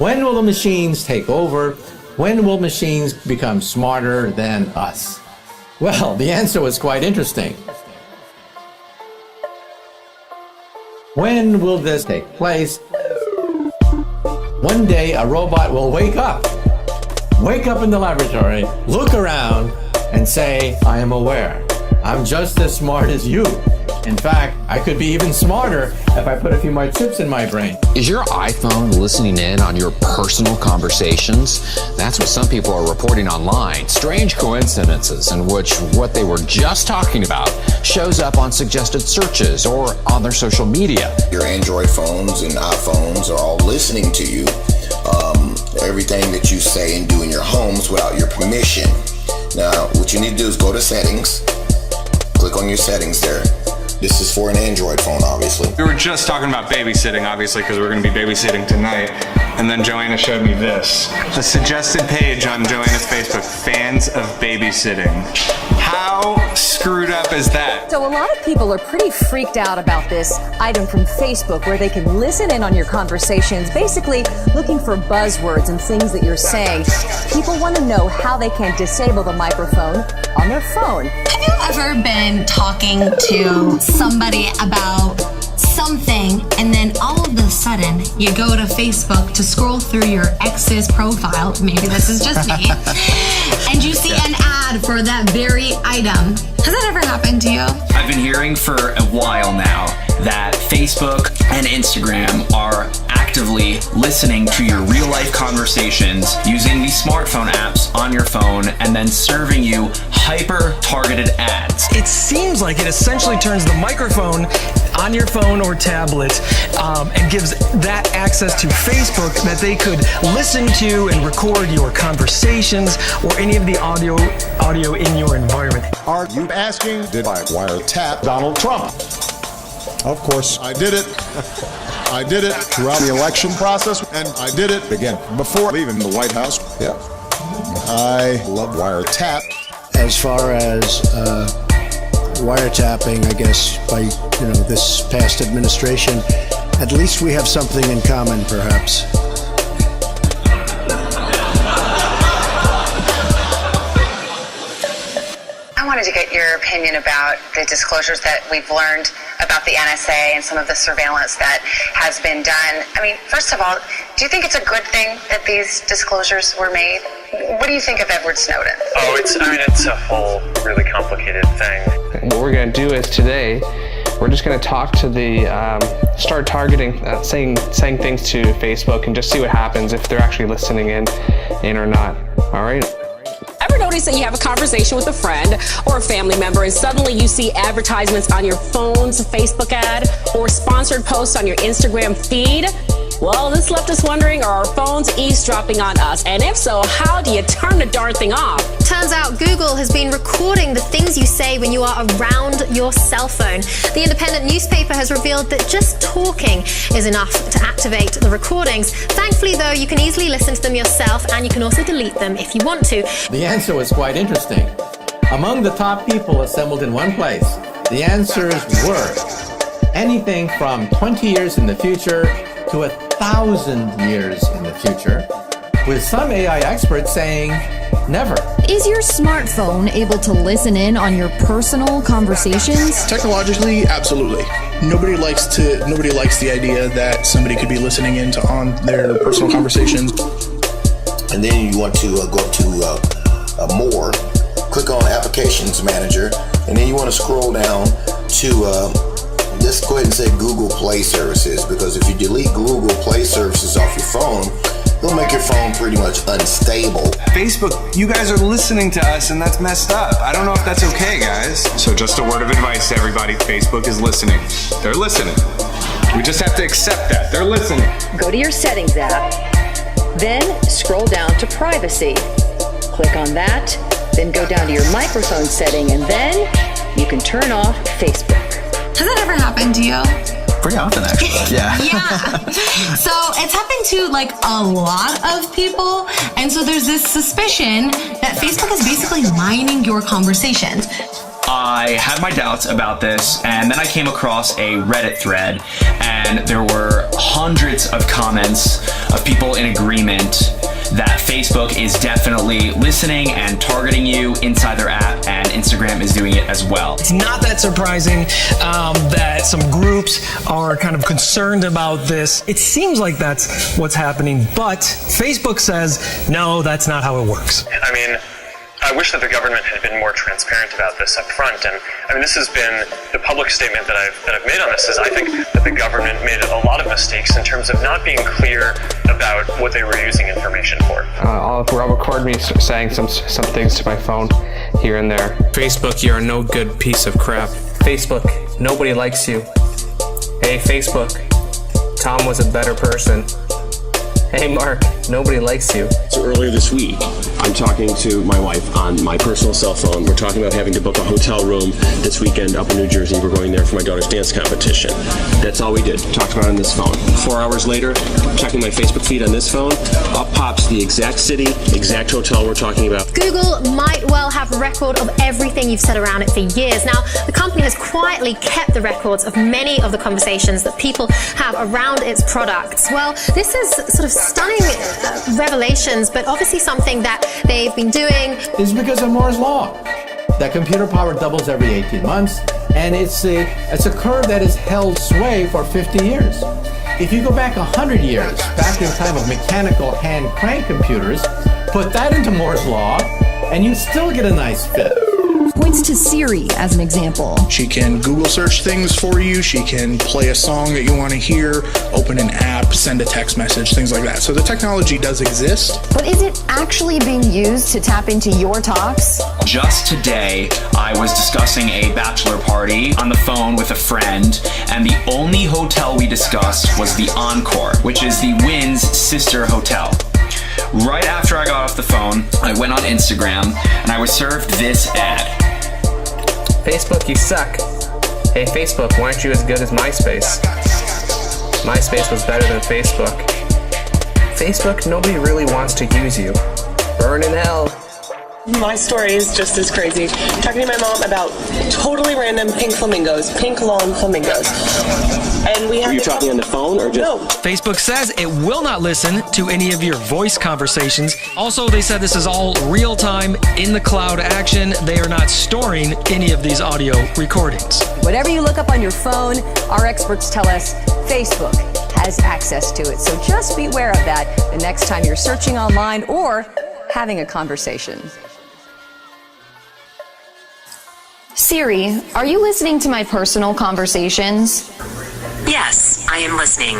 When will the machines take over? When will machines become smarter than us? Well, the answer was quite interesting. When will this take place? One day a robot will wake up in the laboratory, look around, and say, I am aware. I'm just as smart as you. In fact, I could be even smarter if I put a few more chips in my brain. Is your iPhone listening in on your personal conversations? That's what some people are reporting online. Strange coincidences in which what they were just talking about shows up on suggested searches or on their social media. Your Android phones and iPhones are all listening to you. Everything that you say and do in your homes without your permission. Now, what you need to do is go to settings, click on your settings there. This is for an Android phone, obviously. We were just talking about babysitting, obviously, because we're going to be babysitting tonight. And then Joanna showed me this. The suggested page on Joanna's Facebook, fans of babysitting. How screwed up is that? So a lot of people are pretty freaked out about this item from Facebook where they can listen in on your conversations, basically looking for buzzwords and things that you're saying. People want to know how they can disable the microphone on their phone. Have you ever been talking to somebody about something and then all of a sudden you go to Facebook to scroll through your ex's profile, maybe this is just me, and you see an ad for that very item? Has that ever happened to you? I've been hearing for a while now that Facebook and Instagram are actively listening to your real life conversations using these smartphone apps on your phone and then serving you hyper targeted ads. It seems like it essentially turns the microphone on your phone or tablet and gives that access to Facebook that they could listen to and record your conversations or any of the audio in your environment. Are you asking, did I wiretap Donald Trump? Of course, I did it. I did it throughout the election process, and I did it again before leaving the White House. Yeah, I love wiretap. As far as wiretapping, I guess, by this past administration, at least we have something in common, perhaps. I wanted to get your opinion about the disclosures that we've learned about the NSA and some of the surveillance that has been done. I mean, first of all, do you think it's a good thing that these disclosures were made? What do you think of Edward Snowden? Oh, it's a whole really complicated thing. What we're going to do is today, we're just going to talk to the, start targeting, saying things to Facebook and just see what happens if they're actually listening in or not. All right? Ever notice that you have a conversation with a friend or a family member and suddenly you see advertisements on your phone's Facebook ad or sponsored posts on your Instagram feed? Well, this left us wondering, are our phones eavesdropping on us? And if so, how do you turn the darn thing off? Turns out Google has been recording the things you say when you are around your cell phone. The independent newspaper has revealed that just talking is enough to activate the recordings. Thankfully, though, you can easily listen to them yourself and you can also delete them if you want to. The answer was quite interesting. Among the top people assembled in one place, the answers were anything from 20 years in the future to 1,000 years in the future, with some AI experts saying never. Is your smartphone able to listen in on your personal conversations? Technologically, absolutely. Nobody likes the idea that somebody could be listening on their personal conversations. And then you want to go up to more, click on Applications Manager, and then you want to scroll down to just go ahead and say Google Play Services, because if you delete Google Play Services off your phone, it'll make your phone pretty much unstable. Facebook, you guys are listening to us and that's messed up. I don't know if that's okay, guys. So just a word of advice to everybody, Facebook is listening. They're listening. We just have to accept that. They're listening. Go to your Settings app, then scroll down to Privacy. Click on that, then go down to your microphone setting, and then you can turn off Facebook. Has that ever happened to you? Pretty often, actually. Yeah. Yeah. So it's happened to like a lot of people. And so there's this suspicion that Facebook is basically mining your conversations. I had my doubts about this, and then I came across a Reddit thread, and there were hundreds of comments of people in agreement that Facebook is definitely listening and targeting you inside their app, and Instagram is doing it as well. It's not that surprising that some groups are kind of concerned about this. It seems like that's what's happening, but Facebook says, no, that's not how it works. I mean, I wish that the government had been more transparent about this up front. And I mean, this has been the public statement that I've made on this is I think that the government made a lot of mistakes in terms of not being clear about what they were using information for. I'll record me saying some things to my phone here and there. Facebook, you're no good piece of crap. Facebook, nobody likes you. Hey, Facebook, Tom was a better person. Hey, Mark, nobody likes you. So earlier this week, I'm talking to my wife on my personal cell phone. We're talking about having to book a hotel room this weekend up in New Jersey. We're going there for my daughter's dance competition. That's all we did. Talked about it on this phone. 4 hours later, checking my Facebook feed on this phone, up pops the exact city, exact hotel we're talking about. Google might well have a record of everything you've said around it for years. Now, the company has quietly kept the records of many of the conversations that people have around its products. Well, this is sort of stunning revelations, but obviously something that they've been doing. Is because of Moore's Law. That computer power doubles every 18 months, and it's a curve that has held sway for 50 years. If you go back 100 years, back in the time of mechanical hand crank computers, put that into Moore's Law, and you still get a nice fit. Points to Siri as an example. She can Google search things for you. She can play a song that you want to hear, open an app, send a text message, things like that. So the technology does exist. But is it actually being used to tap into your talks? Just today, I was discussing a bachelor party on the phone with a friend, and the only hotel we discussed was the Encore, which is the Wynn's sister hotel. Right after I got off the phone, I went on Instagram, and I was served this ad. Facebook, you suck. Hey, Facebook, why aren't you as good as MySpace? MySpace was better than Facebook. Facebook, nobody really wants to use you. Burn in hell. My story is just as crazy. Talking to my mom about totally random pink flamingos, pink lawn flamingos. And we have Were you talking on the phone or just? No. Facebook says it will not listen to any of your voice conversations. Also, they said this is all real-time, in the cloud action. They are not storing any of these audio recordings. Whatever you look up on your phone, our experts tell us Facebook has access to it. So just be aware of that the next time you're searching online or having a conversation. Siri, are you listening to my personal conversations? Yes, I am listening.